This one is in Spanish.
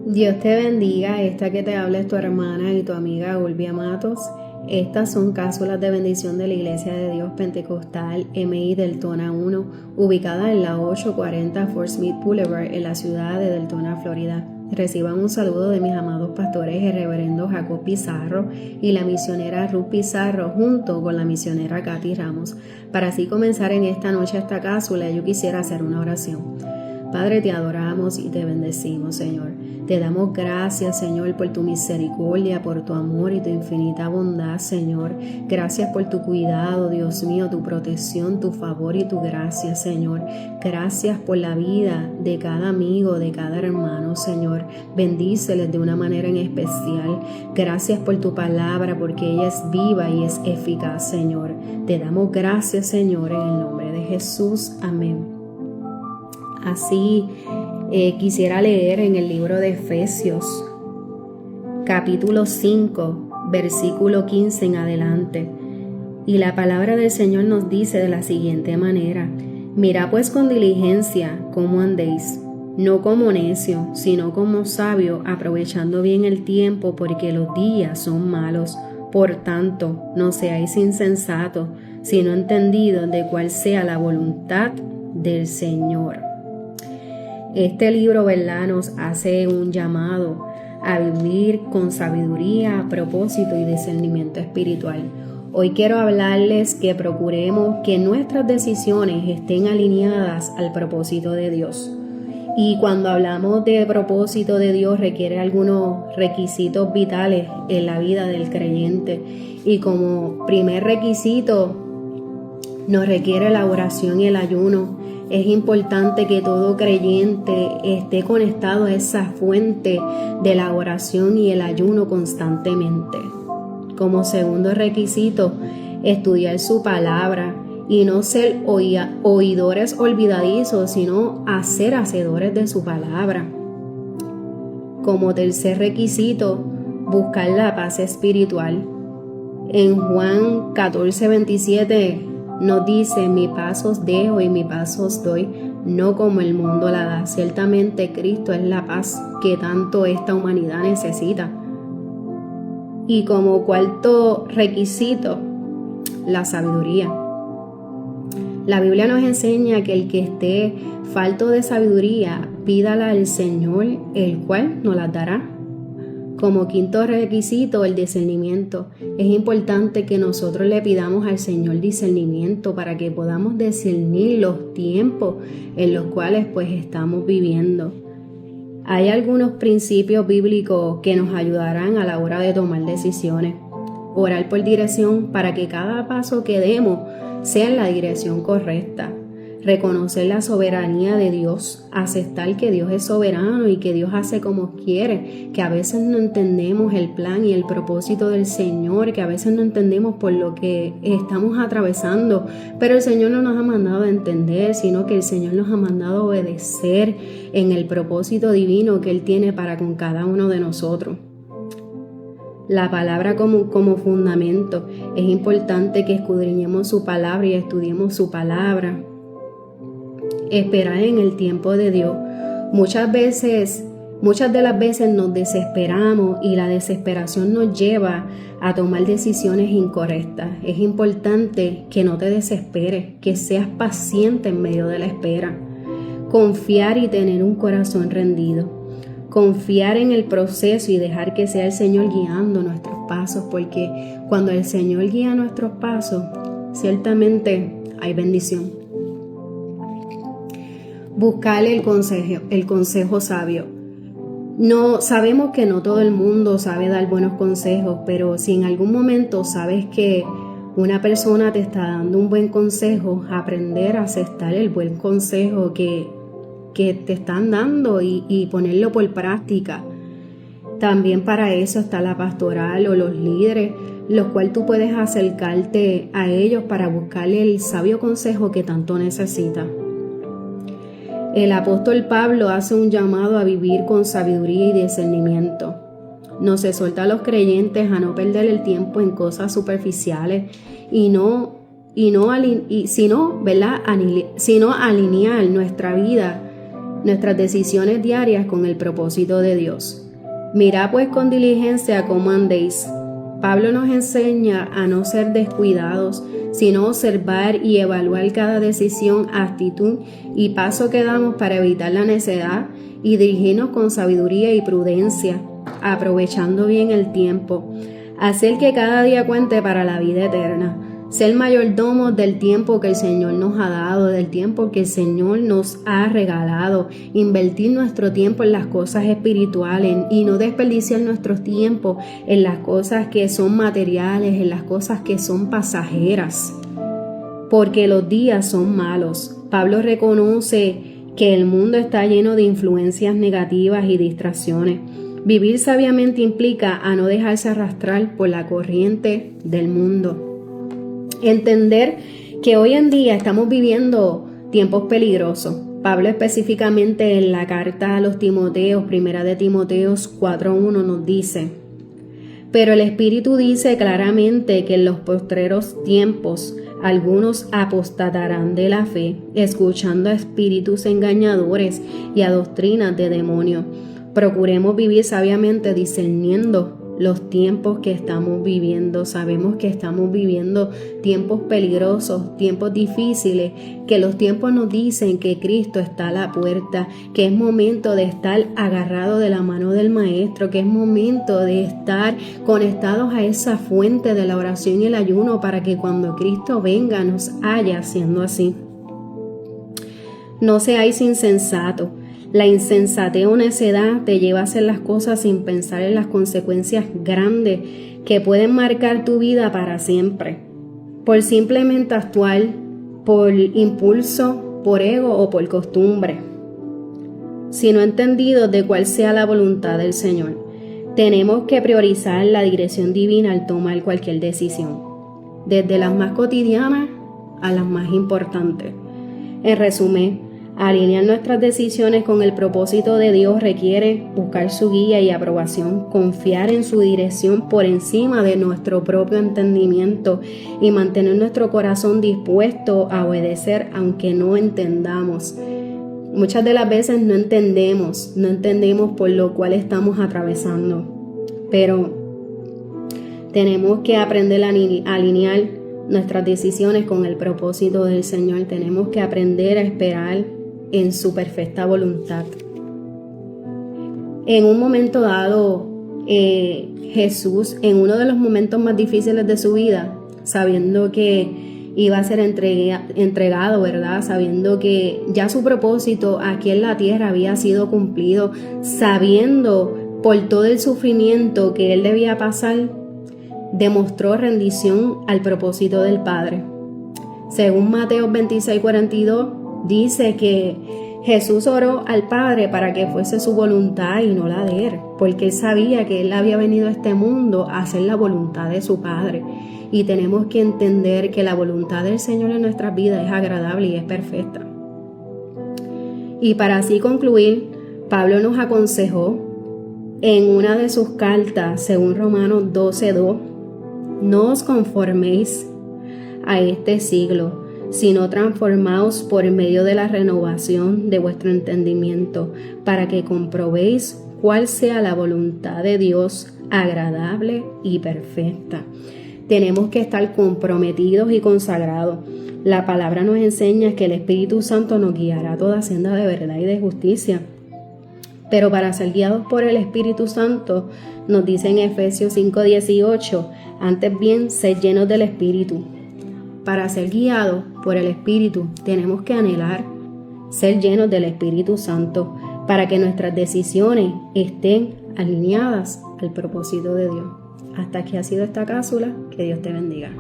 Dios te bendiga, esta que te habla es tu hermana y tu amiga Ulvia Matos. Estas son cápsulas de bendición de la Iglesia de Dios Pentecostal MI Deltona 1, ubicada en la 840 Fort Smith Boulevard en la ciudad de Deltona, Florida. Reciban un saludo de mis amados pastores, el reverendo Jacob Pizarro y la misionera Ruth Pizarro, junto con la misionera Katy Ramos. Para así comenzar en esta noche esta cápsula, yo quisiera hacer una oración. Padre, te adoramos y te bendecimos, Señor. Te damos gracias, Señor, por tu misericordia, por tu amor y tu infinita bondad, Señor. Gracias por tu cuidado, Dios mío, tu protección, tu favor y tu gracia, Señor. Gracias por la vida de cada amigo, de cada hermano, Señor. Bendíceles de una manera en especial. Gracias por tu palabra, porque ella es viva y es eficaz, Señor. Te damos gracias, Señor, en el nombre de Jesús. Amén. Así quisiera leer en el libro de Efesios, capítulo 5, versículo 15 en adelante. Y la palabra del Señor nos dice de la siguiente manera: Mirad pues con diligencia cómo andéis, no como necios, sino como sabios, aprovechando bien el tiempo, porque los días son malos. Por tanto, no seáis insensatos, sino entendidos de cuál sea la voluntad del Señor. Este libro, ¿verdad?, nos hace un llamado a vivir con sabiduría, propósito y discernimiento espiritual. Hoy quiero hablarles que procuremos que nuestras decisiones estén alineadas al propósito de Dios. Y cuando hablamos de propósito de Dios, requiere algunos requisitos vitales en la vida del creyente. Y como primer requisito, nos requiere la oración y el ayuno. Es importante que todo creyente esté conectado a esa fuente de la oración y el ayuno constantemente. Como segundo requisito, estudiar su palabra y no ser oidores olvidadizos, sino ser hacedores de su palabra. Como tercer requisito, buscar la paz espiritual. En Juan 14:27 nos dice: mi paz os dejo y mi paz os doy, no como el mundo la da. Ciertamente Cristo es la paz que tanto esta humanidad necesita. Y como cuarto requisito, la sabiduría. La Biblia nos enseña que el que esté falto de sabiduría, pídala al Señor, el cual nos la dará. Como quinto requisito, el discernimiento. Es importante que nosotros le pidamos al Señor discernimiento para que podamos discernir los tiempos en los cuales estamos viviendo. Hay algunos principios bíblicos que nos ayudarán a la hora de tomar decisiones. Orar por dirección para que cada paso que demos sea en la dirección correcta. Reconocer la soberanía de Dios, aceptar que Dios es soberano y que Dios hace como quiere, que a veces no entendemos el plan y el propósito del Señor, que a veces no entendemos por lo que estamos atravesando, pero el Señor no nos ha mandado a entender, sino que el Señor nos ha mandado a obedecer en el propósito divino que Él tiene para con cada uno de nosotros. La palabra como fundamento. Es importante que escudriñemos su palabra y estudiemos su palabra. Esperar en el tiempo de Dios. Muchas de las veces nos desesperamos y la desesperación nos lleva a tomar decisiones incorrectas. Es importante que no te desesperes, que seas paciente en medio de la espera. Confiar y tener un corazón rendido. Confiar en el proceso y dejar que sea el Señor guiando nuestros pasos, porque cuando el Señor guía nuestros pasos, ciertamente hay bendición. Buscar el consejo sabio. No sabemos que no todo el mundo sabe dar buenos consejos, pero si en algún momento sabes que una persona te está dando un buen consejo, aprender a aceptar el buen consejo que te están dando y ponerlo por práctica. También para eso está la pastoral o los líderes, los cuales tú puedes acercarte a ellos para buscarle el sabio consejo que tanto necesitas. El apóstol Pablo hace un llamado a vivir con sabiduría y discernimiento. Nos exhorta a los creyentes a no perder el tiempo en cosas superficiales sino alinear nuestra vida nuestras decisiones diarias con el propósito de Dios. Mirad pues con diligencia cómo andéis. Pablo nos enseña a no ser descuidados, sino observar y evaluar cada decisión, actitud y paso que damos para evitar la necedad y dirigirnos con sabiduría y prudencia, aprovechando bien el tiempo. Hacer que cada día cuente para la vida eterna. Ser mayordomos del tiempo que el Señor nos ha dado, del tiempo que el Señor nos ha regalado. Invertir nuestro tiempo en las cosas espirituales y no desperdiciar nuestro tiempo en las cosas que son materiales, en las cosas que son pasajeras. Porque los días son malos. Pablo reconoce que el mundo está lleno de influencias negativas y distracciones. Vivir sabiamente implica a no dejarse arrastrar por la corriente del mundo. Entender que hoy en día estamos viviendo tiempos peligrosos. Pablo específicamente en la carta a los Timoteos, primera de Timoteos 4:1 nos dice: pero el Espíritu dice claramente que en los postreros tiempos algunos apostatarán de la fe, escuchando a espíritus engañadores y a doctrinas de demonios. Procuremos vivir sabiamente discerniendo los tiempos que estamos viviendo. Sabemos que estamos viviendo tiempos peligrosos, tiempos difíciles, que los tiempos nos dicen que Cristo está a la puerta, que es momento de estar agarrado de la mano del Maestro, que es momento de estar conectados a esa fuente de la oración y el ayuno para que cuando Cristo venga nos haya siendo así. No seáis insensatos. La insensatez o necedad te lleva a hacer las cosas sin pensar en las consecuencias grandes que pueden marcar tu vida para siempre. Por simplemente actuar, por impulso, por ego o por costumbre. Sino entendido de cuál sea la voluntad del Señor. Tenemos que priorizar la dirección divina al tomar cualquier decisión. Desde las más cotidianas a las más importantes. En resumen, alinear nuestras decisiones con el propósito de Dios requiere buscar su guía y aprobación, confiar en su dirección por encima de nuestro propio entendimiento y mantener nuestro corazón dispuesto a obedecer aunque no entendamos. Muchas de las veces no entendemos por lo cual estamos atravesando, pero tenemos que aprender a alinear nuestras decisiones con el propósito del Señor. Tenemos que aprender a esperar en su perfecta voluntad. En un momento dado, Jesús, en uno de los momentos más difíciles de su vida, sabiendo que iba a ser entregado, ¿verdad? Sabiendo que ya su propósito aquí en la tierra había sido cumplido, sabiendo por todo el sufrimiento que él debía pasar, demostró rendición al propósito del Padre. Según Mateo 26:42, dice que Jesús oró al Padre para que fuese su voluntad y no la de él, porque él sabía que él había venido a este mundo a hacer la voluntad de su Padre. Y tenemos que entender que la voluntad del Señor en nuestras vidas es agradable y es perfecta. Y para así concluir, Pablo nos aconsejó en una de sus cartas, según Romanos 12:2, no os conforméis a este siglo, sino transformaos por medio de la renovación de vuestro entendimiento, para que comprobéis cuál sea la voluntad de Dios, agradable y perfecta. Tenemos que estar comprometidos y consagrados. La palabra nos enseña que el Espíritu Santo nos guiará a toda senda de verdad y de justicia. Pero para ser guiados por el Espíritu Santo, nos dice en Efesios 5:18, antes bien, sed llenos del Espíritu. Para ser guiados por el Espíritu, tenemos que anhelar ser llenos del Espíritu Santo para que nuestras decisiones estén alineadas al propósito de Dios. Hasta aquí ha sido esta cápsula. Que Dios te bendiga.